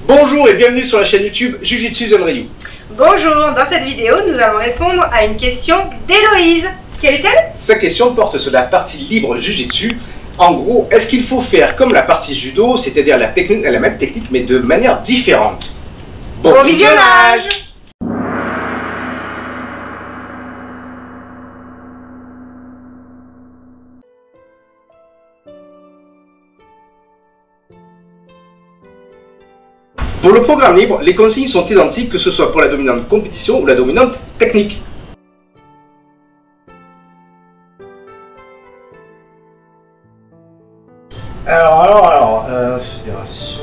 Bonjour et bienvenue sur la chaîne YouTube Jujutsu Zenryu. Bonjour, dans cette vidéo, nous allons répondre à une question d'Héloïse. Quelle est-elle? Sa question porte sur la partie libre Jujutsu. En gros, est-ce qu'il faut faire comme la partie judo, c'est-à-dire la même technique mais de manière différente? Bon visionnage! Pour le programme libre, les consignes sont identiques que ce soit pour la dominante compétition ou la dominante technique. Fédération,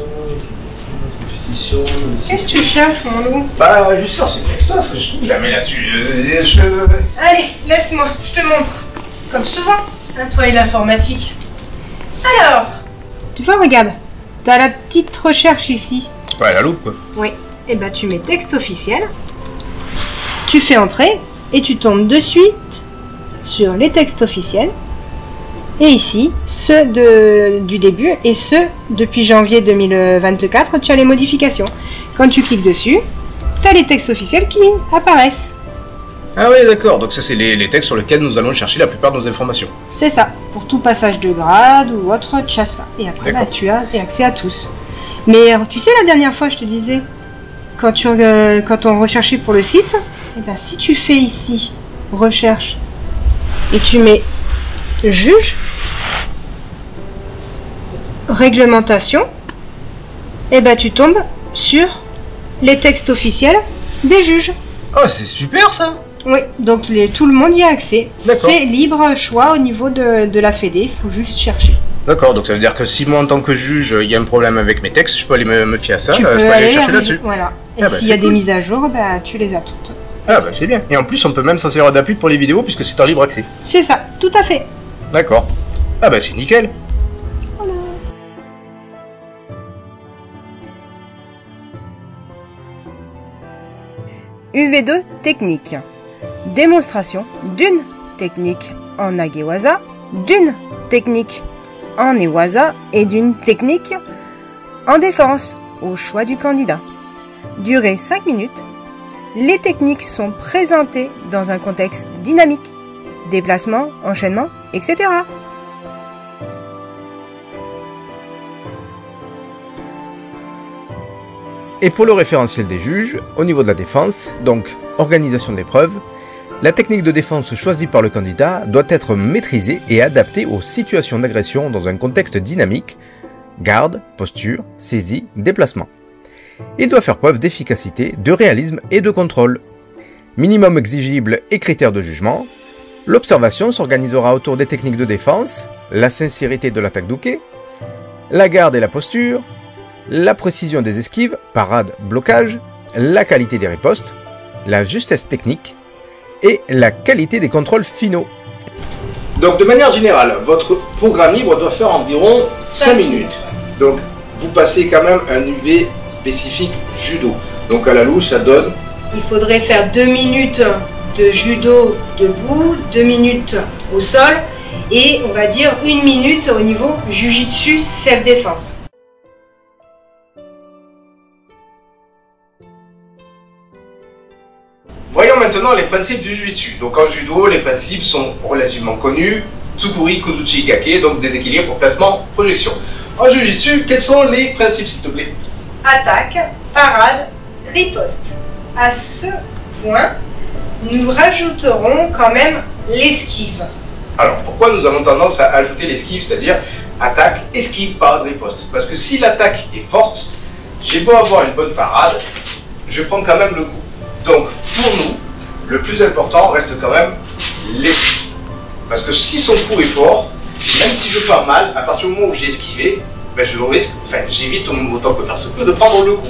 compétition... Qu'est-ce que tu cherches, mon loup? Bah, je sors ce texte-off, je trouve jamais là-dessus. Allez, laisse-moi, je te montre. Comme souvent, hein, toi et l'informatique. Alors, tu vois, regarde, t'as la petite recherche ici. Ouais, la loupe, quoi. Oui, et ben tu mets texte officiel, tu fais entrer et tu tombes de suite sur les textes officiels. Et ici, ceux du début et ceux depuis janvier 2024, tu as les modifications. Quand tu cliques dessus, tu as les textes officiels qui apparaissent. Ah oui, d'accord, donc ça c'est les textes sur lesquels nous allons chercher la plupart de nos informations. C'est ça, pour tout passage de grade ou autre, tu as ça. Et après, bah, tu as accès à tous. Mais tu sais, la dernière fois, je te disais, quand on recherchait pour le site, et ben, si tu fais ici, recherche, et tu mets juge, réglementation, et ben, tu tombes sur les textes officiels des juges. Oh, c'est super ça! Oui, donc tout le monde y a accès. C'est libre choix au niveau de la Fédé, il faut juste chercher. D'accord, donc ça veut dire que si moi en tant que juge, il y a un problème avec mes textes, je peux aller me fier à ça, je peux aller chercher là-dessus. Voilà, et s'il y a des mises à jour, bah, tu les as toutes. Ah bah c'est bien, et en plus on peut même s'en servir d'appui pour les vidéos puisque c'est en libre accès. C'est ça, tout à fait. D'accord. Ah bah c'est nickel. Voilà. UV2 technique. Démonstration d'une technique en Nagewaza, d'une technique en Newaza et d'une technique en défense au choix du candidat. Durée 5 minutes. Les techniques sont présentées dans un contexte dynamique. Déplacement, enchaînement, etc. Et pour le référentiel des juges, au niveau de la défense, donc organisation de l'épreuve, la technique de défense choisie par le candidat doit être maîtrisée et adaptée aux situations d'agression dans un contexte dynamique, garde, posture, saisie, déplacement. Il doit faire preuve d'efficacité, de réalisme et de contrôle. Minimum exigible et critères de jugement. L'observation s'organisera autour des techniques de défense, la sincérité de l'attaque d'uke, la garde et la posture, la précision des esquives, parade, blocage, la qualité des ripostes, la justesse technique, et la qualité des contrôles finaux. Donc de manière générale, votre programme libre doit faire environ 5 minutes. Donc vous passez quand même un UV spécifique judo. Donc à la louche ça donne... Il faudrait faire 2 minutes de judo debout, 2 minutes au sol et on va dire 1 minute au niveau jujitsu self-défense. Voyons maintenant les principes du Jujutsu. Donc en judo, les principes sont relativement connus. Tsukuri, Kozuchi, Kake, donc déséquilibre, placement, projection. En Jujutsu, quels sont les principes s'il te plaît? Attaque, parade, riposte. À ce point, nous rajouterons quand même l'esquive. Alors pourquoi nous avons tendance à ajouter l'esquive, c'est-à-dire attaque, esquive, parade, riposte? Parce que si l'attaque est forte, j'ai beau avoir une bonne parade, je prends quand même le coup. Donc, pour nous, le plus important reste quand même l'esquive. Parce que si son coup est fort, même si je pars mal, à partir du moment où j'ai esquivé, ben je risque, j'évite autant que faire se peut de prendre le coup.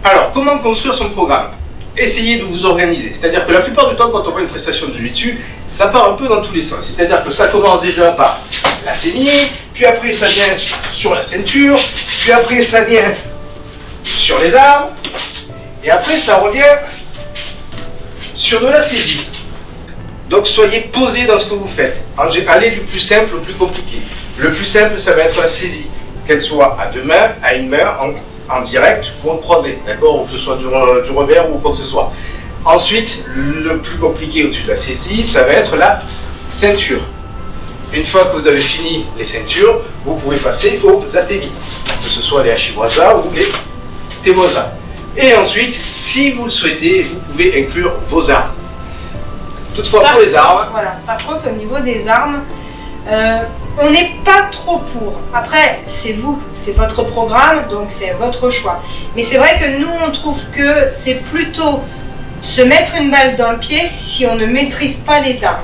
Alors, comment construire son programme? Essayez de vous organiser. C'est-à-dire que la plupart du temps, quand on voit une prestation de Jujutsu, ça part un peu dans tous les sens. C'est-à-dire que ça commence déjà par la féminine, puis après ça vient sur la ceinture, puis après ça vient sur les armes, et après ça revient sur de la saisie. Donc soyez posé dans ce que vous faites. Allez du plus simple au plus compliqué. Le plus simple, ça va être la saisie, qu'elle soit à deux mains, à une main, en direct ou en croisé, d'accord, ou que ce soit du revers ou quoi que ce soit. Ensuite, le plus compliqué au-dessus de la saisie, ça va être la ceinture. Une fois que vous avez fini les ceintures, vous pouvez passer aux atemi, que ce soit les Ashiwaza ou les Tewaza. Et ensuite, si vous le souhaitez, vous pouvez inclure vos armes. Toutefois, pour les armes... Voilà. Par contre, au niveau des armes, on n'est pas trop pour. Après, c'est vous, c'est votre programme, donc c'est votre choix. Mais c'est vrai que nous, on trouve que c'est plutôt se mettre une balle dans le pied si on ne maîtrise pas les armes.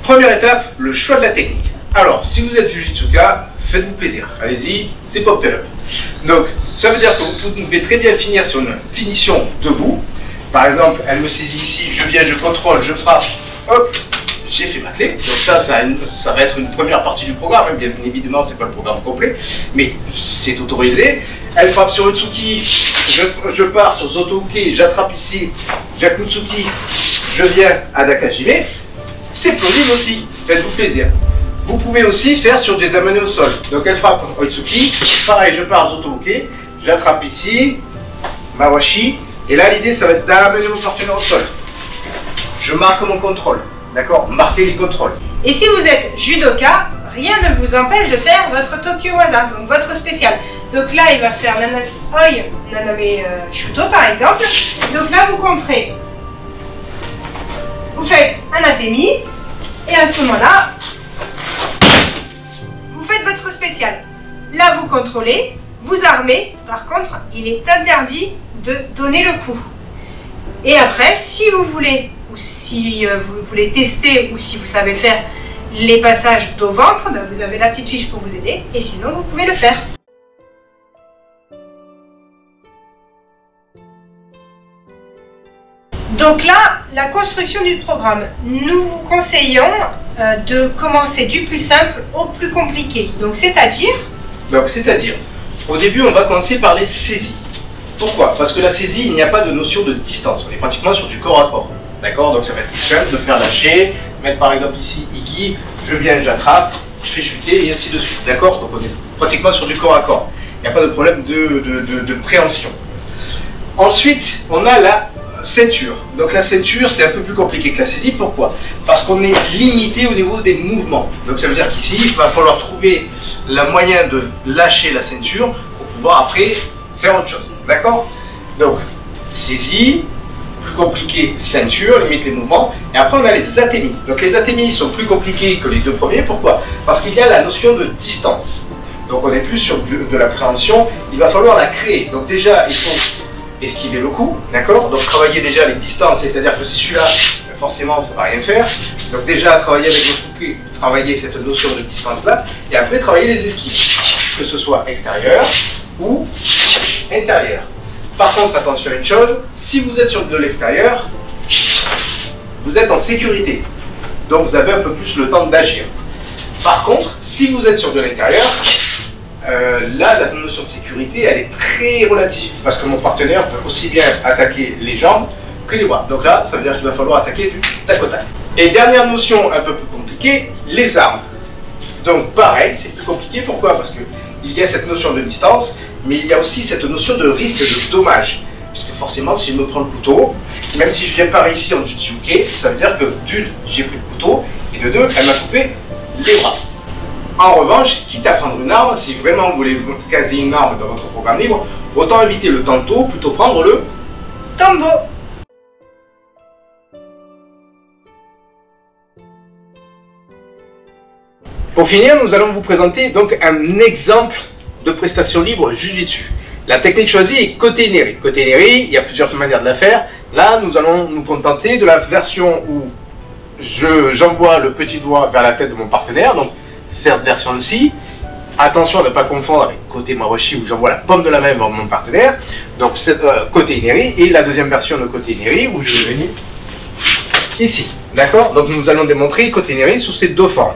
Première étape, le choix de la technique. Alors, si vous êtes Jujutsuka, faites-vous plaisir. Allez-y, c'est pop up. Donc, ça veut dire que vous pouvez très bien finir sur une finition debout. Par exemple, elle me saisit ici, je viens, je contrôle, je frappe, hop, j'ai fait ma clé. Donc ça va être une première partie du programme. Bien évidemment, c'est pas le programme complet, mais c'est autorisé. Elle frappe sur Utsuki, je pars sur Zotouke, j'attrape ici, Jakutsuki, je viens à Dakajime. C'est plausible aussi, faites-vous plaisir. Vous pouvez aussi faire sur des amenés au sol. Donc elle frappe Oitsuki, pareil, je pars Zotouke, j'attrape ici, Mawashi, et là l'idée ça va être d'amener mon partenaire au sol. Je marque mon contrôle, d'accord? Marquez les contrôles. Et si vous êtes judoka, rien ne vous empêche de faire votre Tokyo Waza, donc votre spécial. Donc là il va faire Naname Shuto par exemple. Donc là vous contrez. Vous faites un atemi, et à ce moment-là, vous faites votre spécial. Là, vous contrôlez, vous armez. Par contre, il est interdit de donner le coup. Et après, si vous voulez, ou si vous voulez tester, ou si vous savez faire les passages dos-ventre, ben vous avez la petite fiche pour vous aider, et sinon, vous pouvez le faire. Donc là, la construction du programme. Nous vous conseillons de commencer du plus simple au plus compliqué. Donc c'est-à-dire, au début, on va commencer par les saisies. Pourquoi? Parce que la saisie, il n'y a pas de notion de distance. On est pratiquement sur du corps à corps. D'accord? Donc ça va être plus simple de faire lâcher, mettre par exemple ici Iggy, je viens, j'attrape, je fais chuter et ainsi de suite. D'accord? Donc on est pratiquement sur du corps à corps. Il n'y a pas de problème de préhension. Ensuite, on a la ceinture. Donc la ceinture, c'est un peu plus compliqué que la saisie. Pourquoi? Parce qu'on est limité au niveau des mouvements. Donc ça veut dire qu'ici, il va falloir trouver le moyen de lâcher la ceinture pour pouvoir après faire autre chose. D'accord? Donc, saisie, plus compliqué, ceinture, limite les mouvements. Et après, on a les atemi. Donc les atemi sont plus compliqués que les deux premiers. Pourquoi? Parce qu'il y a la notion de distance. Donc on est plus sur de la préhension. Il va falloir la créer. Donc déjà, il faut esquiver le coup, d'accord? Donc travailler déjà les distances, c'est-à-dire que si je suis là, forcément ça ne va rien faire. Donc déjà travailler avec le Fuke, travailler cette notion de distance-là, et après travailler les esquives, que ce soit extérieur ou intérieur. Par contre, attention à une chose, si vous êtes sur de l'extérieur, vous êtes en sécurité. Donc vous avez un peu plus le temps d'agir. Par contre, si vous êtes sur de l'intérieur, là, la notion de sécurité, elle est très relative, parce que mon partenaire peut aussi bien attaquer les jambes que les bras. Donc là, ça veut dire qu'il va falloir attaquer du tac au tac. Et dernière notion un peu plus compliquée, les armes. Donc pareil, c'est plus compliqué, pourquoi? Parce qu'il y a cette notion de distance, mais il y a aussi cette notion de risque de dommage. Puisque forcément, si je me prends le couteau, même si je viens par ici en Jutsuke, ça veut dire que d'une, j'ai pris le couteau, et de deux, elle m'a coupé les bras. En revanche, quitte à prendre une arme, si vraiment vous voulez caser une arme dans votre programme libre, autant éviter le tanto, plutôt prendre le tambo. Pour finir, nous allons vous présenter donc un exemple de prestation libre Jujutsu. La technique choisie est côté Ineri. Côté Ineri, il y a plusieurs manières de la faire. Là, nous allons nous contenter de la version où j'envoie le petit doigt vers la tête de mon partenaire. Donc, cette version-ci, attention à ne pas confondre avec côté Mawashi où j'envoie la paume de la main vers mon partenaire. Donc, c'est côté Ineri. Et la deuxième version de côté Ineri où je vais venir ici. D'accord? Donc, nous allons démontrer côté Ineri sous ces deux formes.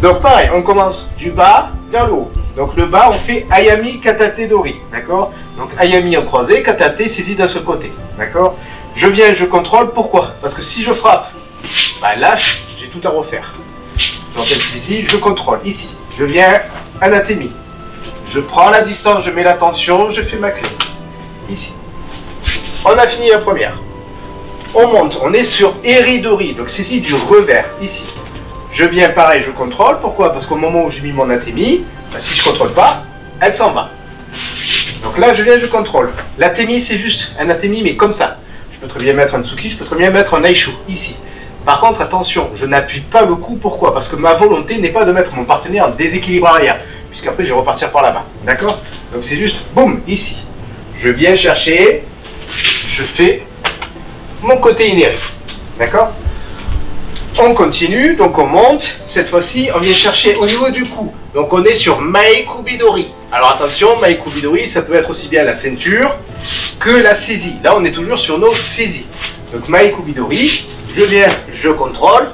Donc, pareil, on commence du bas vers le haut. Donc le bas, on fait Ayami Katate Dori, d'accord? Donc Ayami en croisé, Katate saisi d'un seul côté, d'accord? Je viens, je contrôle, pourquoi? Parce que si je frappe, bah là, j'ai tout à refaire. Donc elle saisit, je contrôle, ici. Je viens, Anatemi. Je prends la distance, je mets la tension, je fais ma clé. Ici. On a fini la première. On monte, on est sur Eridori, donc saisie du revers, ici. Je viens pareil, je contrôle. Pourquoi? Parce qu'au moment où j'ai mis mon Atemi, bah, si je ne contrôle pas, elle s'en va. Donc là, je viens, je contrôle. L'Atemi, c'est juste un Atemi, mais comme ça. Je peux très bien mettre un Tsuki, je peux très bien mettre un Naishu, ici. Par contre, attention, je n'appuie pas le coup. Pourquoi? Parce que ma volonté n'est pas de mettre mon partenaire en déséquilibre arrière, puisqu'après, je vais repartir par là-bas. D'accord? Donc c'est juste, boum, ici. Je viens chercher, je fais mon côté inéré. D'accord? On continue, donc on monte. Cette fois-ci, on vient chercher au niveau du cou. Donc on est sur Maikubidori. Alors attention, Maikubidori, ça peut être aussi bien la ceinture que la saisie. Là, on est toujours sur nos saisies. Donc Maikubidori, je viens, je contrôle,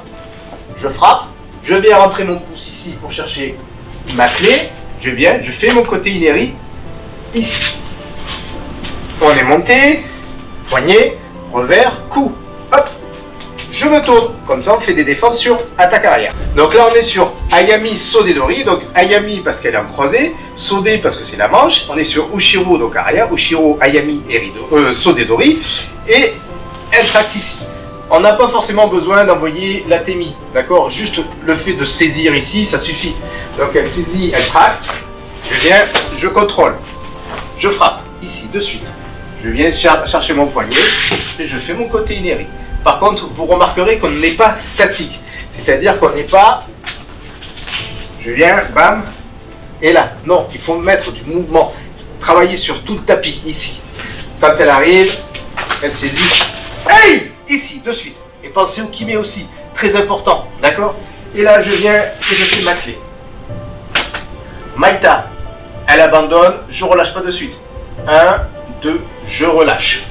je frappe. Je viens rentrer mon pouce ici pour chercher ma clé. Je viens, je fais mon côté inéri ici. On est monté, poignet, revers, coup. Hop, je me tourne. Comme ça, on fait des défenses sur attaque arrière. Donc là, on est sur Ayami Sodedori. Donc Ayami parce qu'elle est en croisée, Sode parce que c'est la manche. On est sur Ushiro, donc arrière. Ushiro, Ayami, Sodedori. Et elle tracte ici. On n'a pas forcément besoin d'envoyer l'Atemi. D'accord? Juste le fait de saisir ici, ça suffit. Donc elle saisit, elle tracte. Je viens, je contrôle. Je frappe ici, de suite. Je viens chercher mon poignet et je fais mon côté inéré. Par contre, vous remarquerez qu'on n'est pas statique. C'est-à-dire qu'on n'est pas... Je viens, bam, et là. Non, il faut mettre du mouvement. Travailler sur tout le tapis, ici. Quand elle arrive, elle saisit. Hey! Ici, de suite. Et pensez au kiné aussi. Très important, d'accord? Et là, je viens et je fais ma clé. Maïta. Elle abandonne, je relâche pas de suite. 1, 2, je relâche.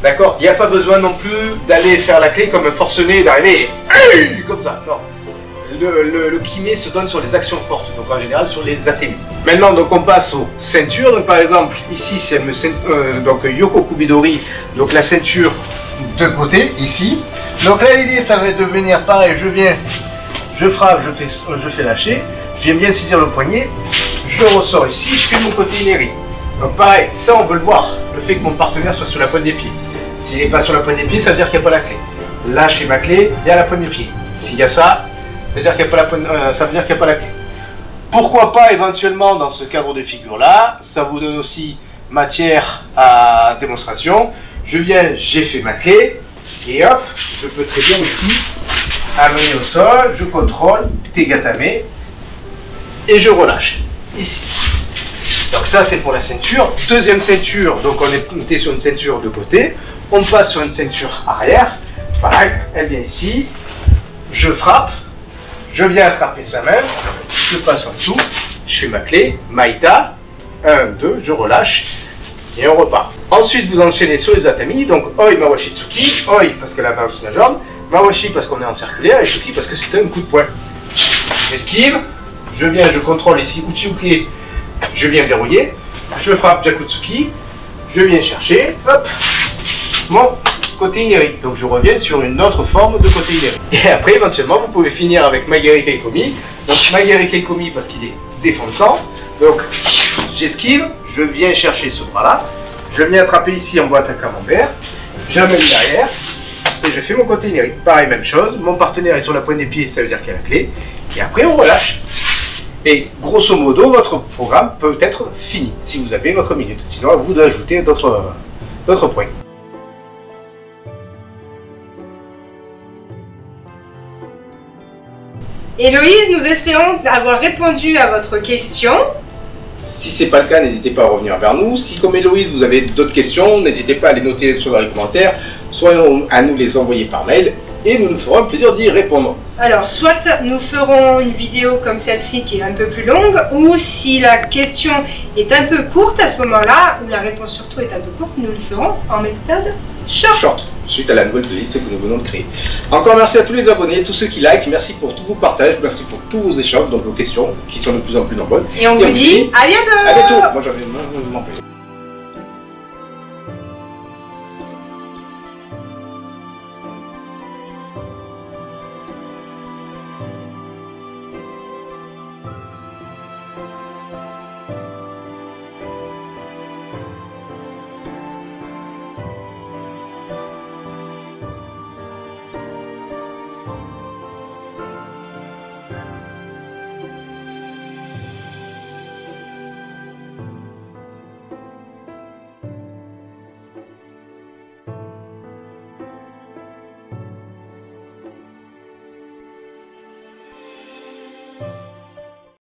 D'accord? Il n'y a pas besoin non plus d'aller faire la clé comme un forcené, d'arriver comme ça. Non. Le kiné se donne sur les actions fortes, donc en général sur les Atemi. Maintenant, donc on passe aux ceintures. Donc par exemple, ici, c'est donc Yokokubidori, donc la ceinture de côté, ici. Donc là, l'idée, ça va être de venir pareil, je viens, je frappe, je fais lâcher, j'aime bien saisir le poignet, je ressors ici, je fais mon côté inéré. Donc pareil, ça on veut le voir, le fait que mon partenaire soit sur la pointe des pieds. S'il n'est pas sur la pointe des pieds, ça veut dire qu'il n'y a pas la clé. Là, chez ma clé, il y a la pointe des pieds. S'il y a ça, ça veut dire qu'il n'y a pas la clé. Pourquoi pas éventuellement dans ce cadre de figure-là, ça vous donne aussi matière à démonstration. Je viens, j'ai fait ma clé, et hop, je peux très bien ici amener au sol, je contrôle, Tegatame, et je relâche, ici. Donc ça c'est pour la ceinture. Deuxième ceinture, donc on était sur une ceinture de côté, on passe sur une ceinture arrière, pareil, elle vient ici, je frappe, je viens attraper sa main, je passe en dessous, je fais ma clé, Maïta, 1, 2, je relâche, et on repart. Ensuite, vous enchaînez sur les Atami, donc Oi, Mawashi, Tsuki, Oi parce qu'elle avance la jambe, Mawashi parce qu'on est encerclé, et Tsuki parce que c'est un coup de poing. J'esquive, je viens, je contrôle ici, Uchiuke, je viens verrouiller, je frappe Jakutsuki, je viens chercher, hop, mon côté inéré. Donc je reviens sur une autre forme de côté inéré. Et après, éventuellement, vous pouvez finir avec Magari Keikomi. Donc Magari Keikomi parce qu'il est défonçant, donc j'esquive, je viens chercher ce bras-là, je viens attraper ici en boîte à camembert, j'amène derrière, et je fais mon côté inéré. Pareil, même chose, mon partenaire est sur la pointe des pieds, ça veut dire qu'il y a la clé, et après on relâche. Et grosso modo, votre programme peut être fini, si vous avez votre minute. Sinon, vous devez ajouter d'autres points. Héloïse, nous espérons avoir répondu à votre question. Si ce n'est pas le cas, n'hésitez pas à revenir vers nous. Si, comme Héloïse, vous avez d'autres questions, n'hésitez pas à les noter soit dans les commentaires, soit à nous les envoyer par mail, et nous nous ferons un plaisir d'y répondre. Alors, soit nous ferons une vidéo comme celle-ci qui est un peu plus longue, ou si la question est un peu courte à ce moment-là, ou la réponse surtout est un peu courte, nous le ferons en méthode Short. Suite à la nouvelle playlist que nous venons de créer. Encore merci à tous les abonnés, tous ceux qui likent, merci pour tous vos partages, merci pour tous vos échanges, donc vos questions qui sont de plus en plus nombreuses. Et on vous dit à bientôt. À bientôt. Moi j'avais